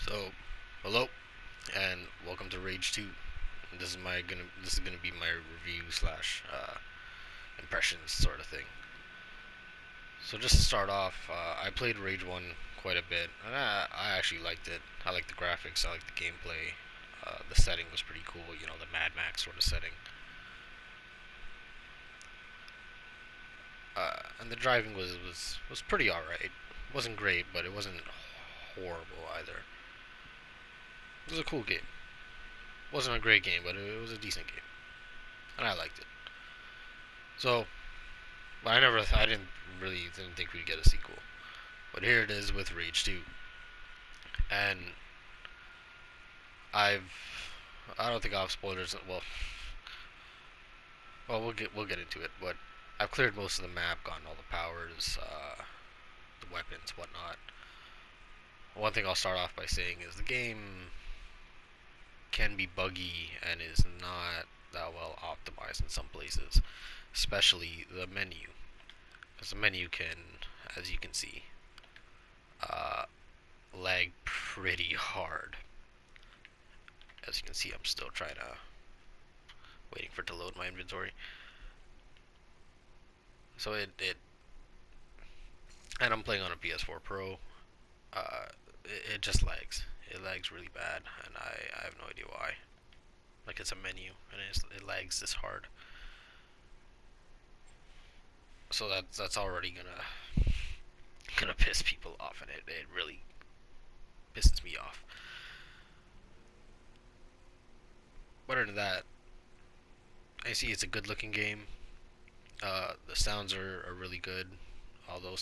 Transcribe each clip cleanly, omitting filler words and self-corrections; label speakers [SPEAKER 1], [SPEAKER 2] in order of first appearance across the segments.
[SPEAKER 1] So, hello, and welcome to Rage 2. This is gonna be my review slash impressions sort of thing. So just to start off, I played Rage 1 quite a bit, and I actually liked it. I liked the graphics, I liked the gameplay. The setting was pretty cool, you know, the Mad Max sort of setting. And the driving was pretty alright. It wasn't great, but it wasn't horrible either. It was a cool game. It wasn't a great game, but it was a decent game, and I liked it. So, but I didn't think we'd get a sequel. But here it is with Rage 2, and I've, I don't think I'll have spoilers. Well, we'll get into it. But I've cleared most of the map, gotten all the powers, the weapons, whatnot. One thing I'll start off by saying is the game can be buggy and is not that well optimized in some places, especially the menu. Because the menu can, as you can see, uh, lag pretty hard. As you can see, I'm still waiting for it to load my inventory. So and I'm playing on a PS4 Pro. It just lags. It lags really bad, and I have no idea why. Like it's a menu, and it lags this hard. So that's already gonna piss people off, and it really pisses me off. But other than that, I see it's a good looking game. The sounds are really good, although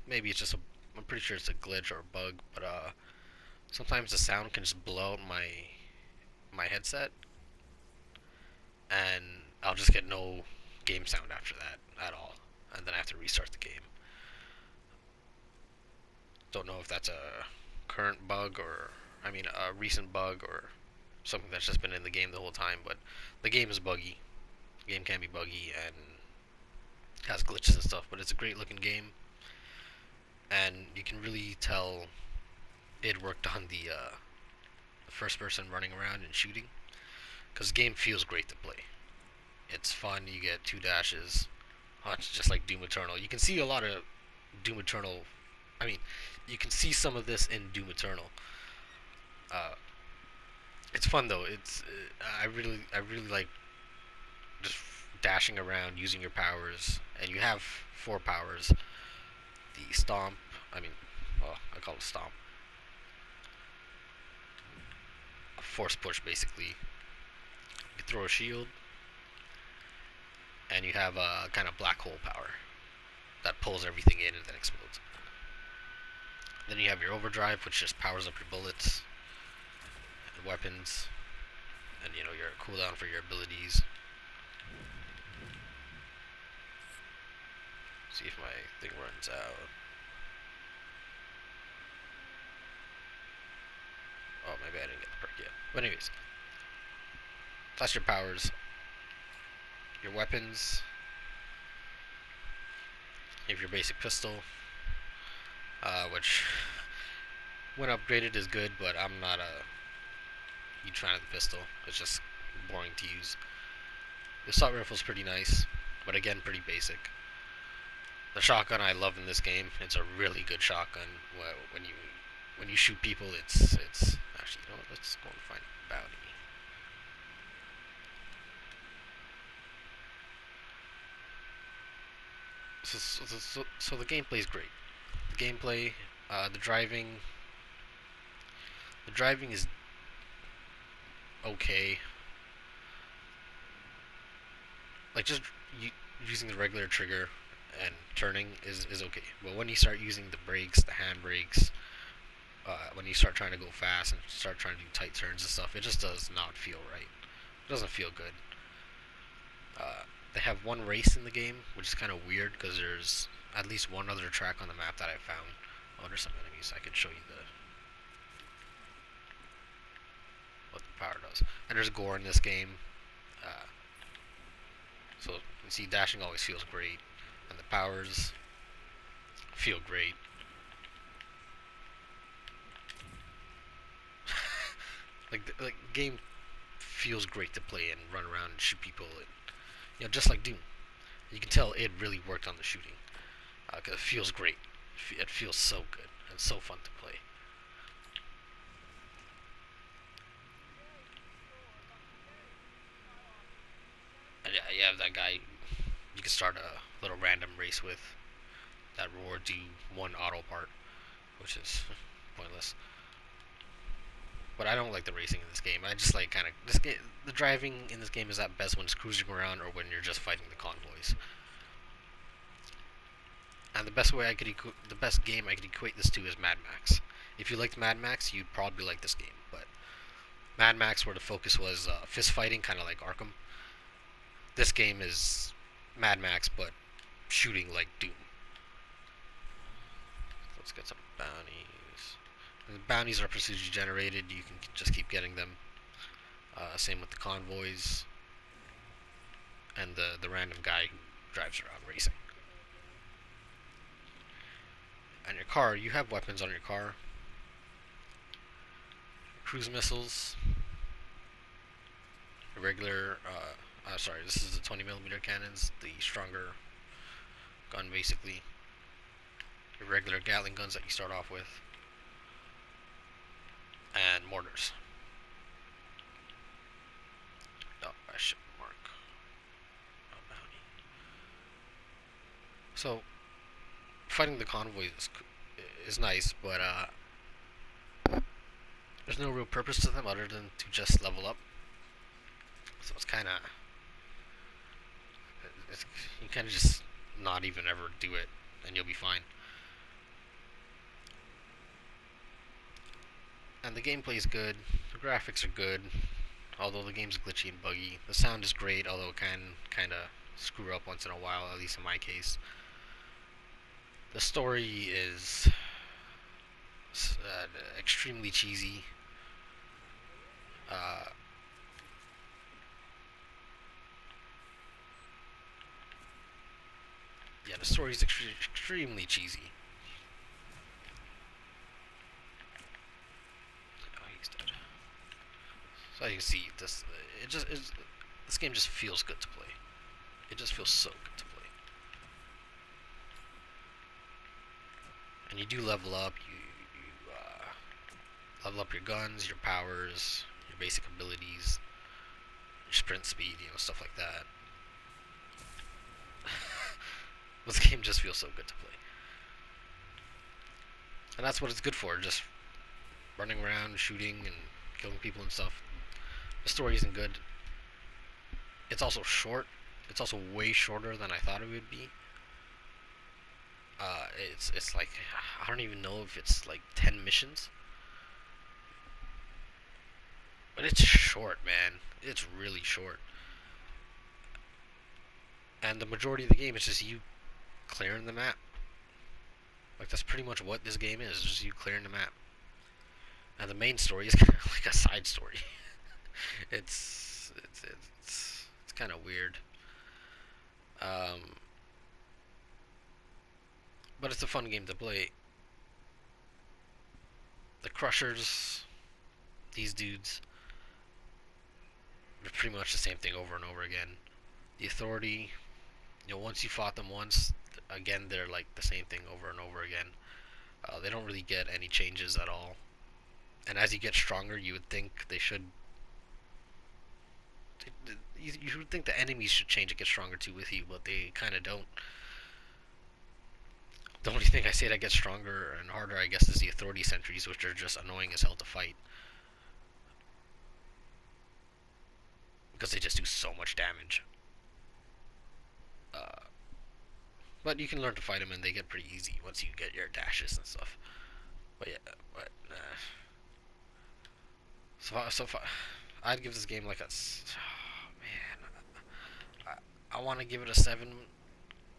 [SPEAKER 1] maybe it's just I'm pretty sure it's a glitch or a bug, but sometimes the sound can just blow out my headset, and I'll just get no game sound after that at all, and then I have to restart the game. Don't know if that's a current bug or I mean a recent bug or something that's just been in the game the whole time, but the game is buggy. The game can be buggy and has glitches and stuff, but it's a great looking game, and you can really tell it worked on the first person running around and shooting, because the game feels great to play. It's fun. You get two dashes. It's just like Doom Eternal. You can see a lot of Doom Eternal. I mean, you can see some of this in Doom Eternal. Uh, it's fun though. I really like just dashing around using your powers, and you have four powers. The stomp. I mean, well, I call it stomp. A force push basically. You throw a shield, and you have a kind of black hole power that pulls everything in and then explodes. Then you have your overdrive, which just powers up your bullets and weapons, and you know your cooldown for your abilities. See if my thing runs out. Oh, maybe I didn't get the perk yet. But anyways, that's your powers. Your weapons. You have your basic pistol, which when upgraded is good, but I'm not a huge fan of the pistol. It's just boring to use. The assault rifle's pretty nice, but again, pretty basic. The shotgun I love in this game. It's a really good shotgun. When you shoot people, it's actually, you know what? Let's go and find a bounty. So the gameplay is great. The gameplay, uh, the driving, the driving is okay. Like just using the regular trigger and turning is okay. But when you start using the brakes, the hand brakes, when you start trying to go fast and start trying to do tight turns and stuff, it just does not feel right. It doesn't feel good. They have one race in the game, which is kind of weird because there's at least one other track on the map that I found. Oh, there's some enemies. I can show you the what the power does. And there's gore in this game, uh, so you see, dashing always feels great, and the powers feel great. Like game feels great to play and run around and shoot people, and, just like Doom. You can tell it really worked on the shooting because it feels great. It feels so good and so fun to play. And yeah, you have that guy you can start a little random race with that rewards you one auto part, which is pointless. But I don't like the racing in this game. I just like kind of this game. The driving in this game is at best when it's cruising around or when you're just fighting the convoys. And the best game I could equate this to is Mad Max. If you liked Mad Max, you'd probably like this game. But Mad Max, where the focus was fist fighting, kind of like Arkham. This game is Mad Max, but shooting like Doom. Let's get some bounties. And the bounties are procedurally generated. You can just keep getting them. Same with the convoys and the random guy who drives around racing. On your car, you have weapons on your car. Cruise missiles, regular. Sorry, this is the 20 millimeter cannons, the stronger gun basically. Your regular Gatling guns that you start off with, and mortars. Oh, I should mark. Oh, bounty. So fighting the convoys is nice, but there's no real purpose to them other than to just level up. So it's kind of you kind of just not even ever do it, and you'll be fine. And the gameplay is good. The graphics are good, although the game's glitchy and buggy. The sound is great, although it can kind of screw up once in a while, at least in my case. The story is extremely cheesy. Uh, yeah, the story is extremely cheesy. Oh, he's dead. So you can see, this game just feels good to play. It just feels so good to play. And you do level up. You level up your guns, your powers, your basic abilities, your sprint speed, stuff like that. This game just feels so good to play. And that's what it's good for, just running around, shooting, and killing people and stuff. The story isn't good. It's also short. It's also way shorter than I thought it would be. It's like, I don't even know if it's like 10 missions. But it's short, man. It's really short. And the majority of the game is just you clearing the map. Like, that's pretty much what this game is, just you clearing the map. And the main story is kind of like a side story. It's kind of weird. Um, but it's a fun game to play. The Crushers, these dudes, are pretty much the same thing over and over again. The Authority, once you fought them once, again they're like the same thing over and over again. They don't really get any changes at all. And as you get stronger, you would think they should. You would think the enemies should change and get stronger too with you, but they kind of don't. The only thing I say that gets stronger and harder, I guess, is the Authority sentries, which are just annoying as hell to fight. Because they just do so much damage. Uh, but you can learn to fight them, and they get pretty easy once you get your dashes and stuff. But yeah, but I'd give this game like a. Oh, man, I want to give it a 7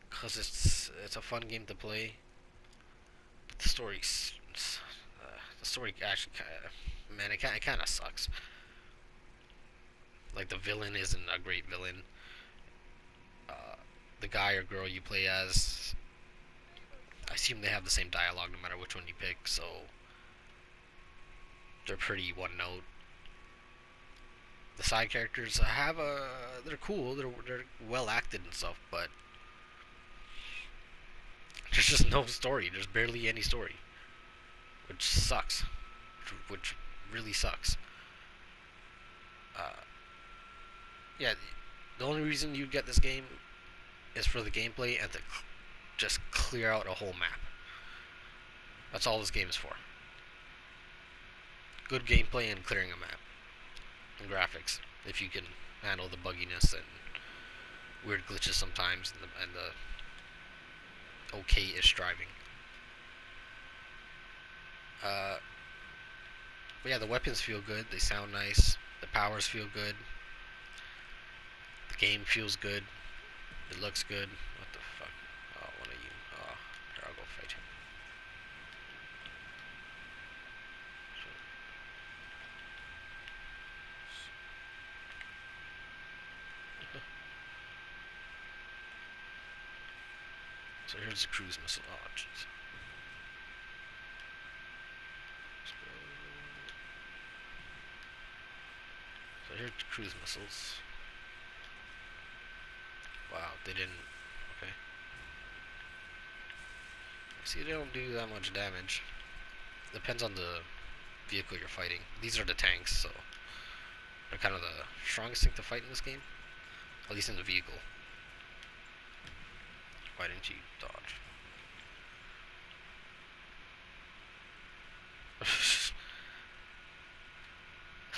[SPEAKER 1] because it's a fun game to play. But the story actually man, it kind of sucks. Like, the villain isn't a great villain. Uh, the guy or girl you play as, I assume they have the same dialogue no matter which one you pick, so they're pretty one note. The side characters have they're cool, they're well acted and stuff, but there's just no story. There's barely any story, which sucks. Which really sucks. Uh, yeah, the only reason you get this game is for the gameplay and to just clear out a whole map. That's all this game is for. Good gameplay and clearing a map. And graphics, if you can handle the bugginess and weird glitches sometimes, and the okay-ish driving. Uh, but yeah, the weapons feel good. They sound nice. The powers feel good. The game feels good. It looks good. What the fuck? Oh, one of you. Oh, here, I'll go fight him. So here's the cruise missile. Oh, jeez. So here's the cruise missiles. Wow, they didn't. Okay. See, they don't do that much damage. Depends on the vehicle you're fighting. These are the tanks, so they're kind of the strongest thing to fight in this game. At least in the vehicle. Why didn't you dodge?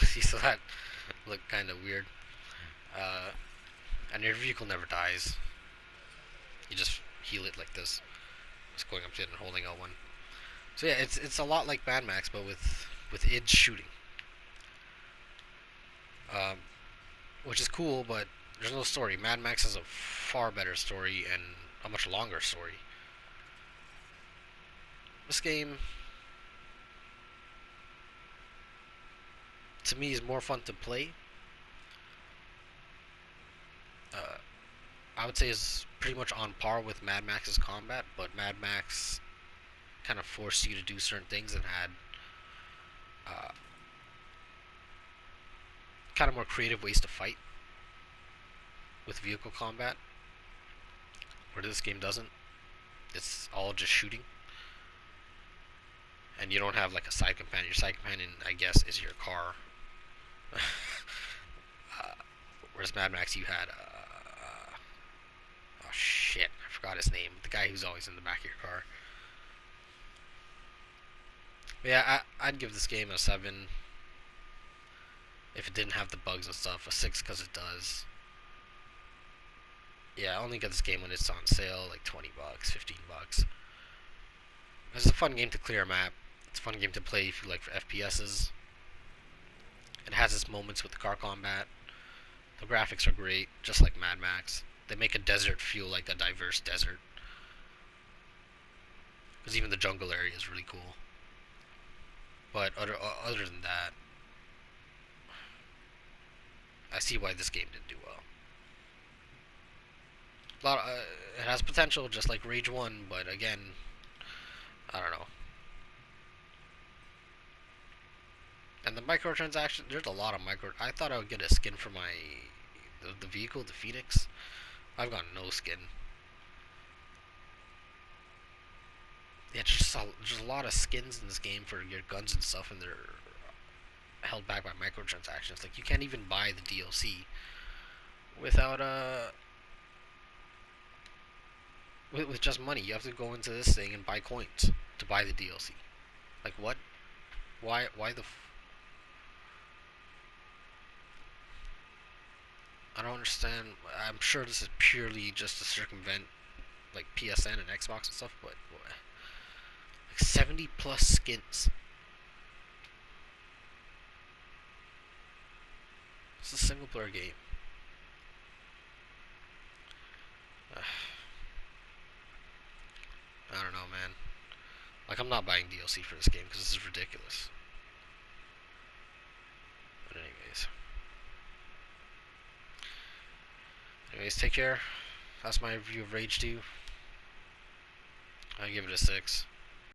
[SPEAKER 1] See, so that looked kind of weird. And your vehicle never dies. You just heal it like this. Just going up to it and holding L1. So yeah, it's a lot like Mad Max, but with id shooting. Um, which is cool, but there's no story. Mad Max has a far better story and a much longer story. This game, to me, is more fun to play. Uh, I would say is pretty much on par with Mad Max's combat, but Mad Max kind of forced you to do certain things and had uh, kind of more creative ways to fight with vehicle combat, where this game doesn't. It's all just shooting, and you don't have like a side companion. Your side companion, I guess, is your car. Whereas Mad Max, you had oh shit, I forgot his name. The guy who's always in the back of your car. But yeah, I'd give this game a 7 if it didn't have the bugs and stuff. A 6 because it does. Yeah, I only get this game when it's on sale, like 20 bucks, 15 bucks. It's a fun game to clear a map. It's a fun game to play if you like for FPSs. It has its moments with the car combat. The graphics are great, just like Mad Max. They make a desert feel like a diverse desert. Because even the jungle area is really cool. But other than that, I see why this game didn't do well. It has potential, just like Rage 1, but again, I don't know. And the microtransactions, there's a lot of I thought I would get a skin for the vehicle, the Phoenix. I've got no skin. Yeah, there's a lot of skins in this game for your guns and stuff, and they're held back by microtransactions. Like, you can't even buy the DLC without with just money. You have to go into this thing and buy coins to buy the DLC. Like, what? Why the I don't understand. I'm sure this is purely just to circumvent like PSN and Xbox and stuff, but like 70 plus skins. It's a single player game. I don't know, man. Like, I'm not buying DLC for this game because this is ridiculous. But anyways, take care. That's my review of Rage 2. I give it a 6.